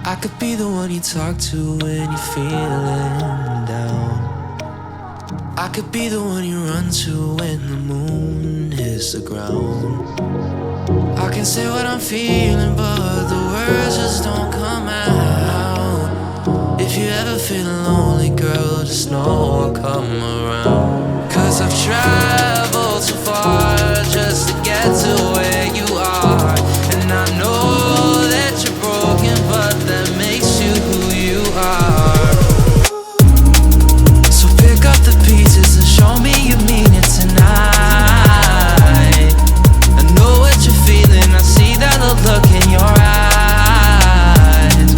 I could be the one you talk to when you're feeling down. I could be the one you run to when the moon hits the ground. I can say what I'm feeling, but the words just don't come out. If you ever feel lonely, girl, just know I'll come around. 'Cause I've traveled so far just to get to where you are. And I know that you're broken, but that makes you who you are. So pick up the pieces and show me you mean it tonight. I know what you're feeling, I see that look in your eyes.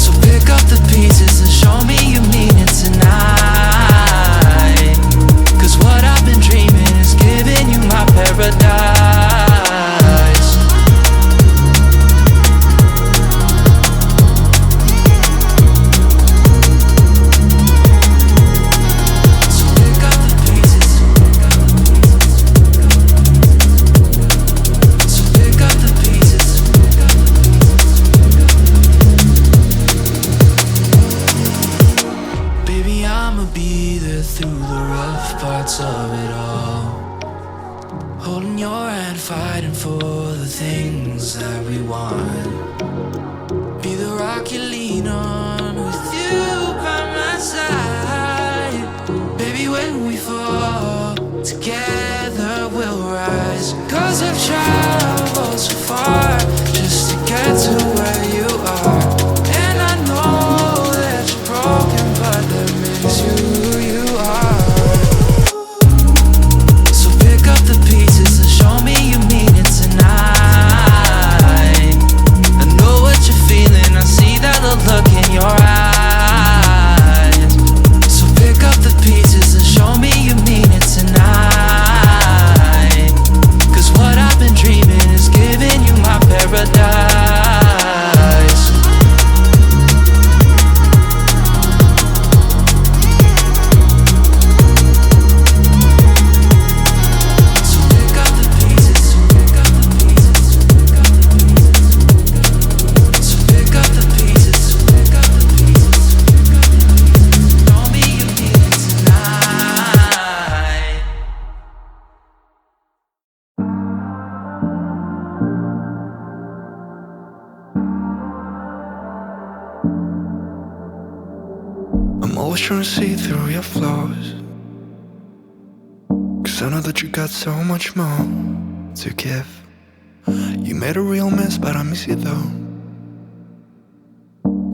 So pick up the pieces and show me you mean it tonight. 'Cause what I've been dreaming is giving you my paradise. Through the rough parts of it all, holding your hand, fighting for the things that we want. Be the rock you lean on, with you by my side. Baby, when we fall, together we'll rise. 'Cause I've traveled so far just to get to where you are. And I know that you're broken, but that makes you who you are. always trying to see through your flaws, 'cause I know that you got so much more to give. You made a real mess, but I miss you though,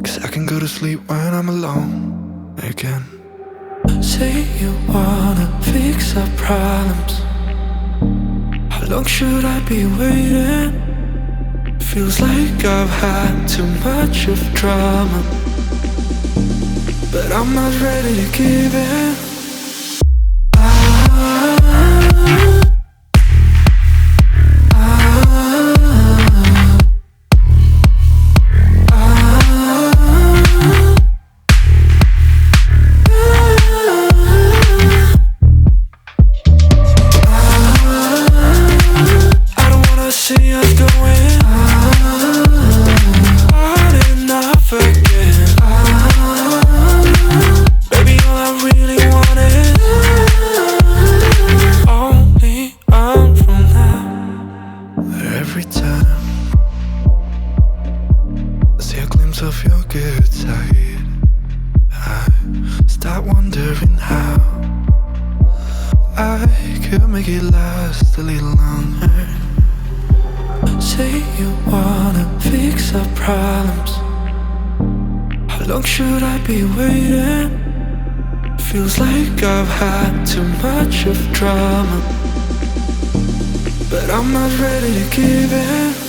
'cause I can go to sleep when I'm alone again. Say you wanna fix our problems. How long should I be waiting? Feels like I've had too much of drama, but I'm not ready to give in. Every time I see a glimpse of your good side, I start wondering how I could make it last a little longer. Say you wanna fix our problems. How long should I be waiting? Feels like I've had too much of drama, but I'm not ready to give in.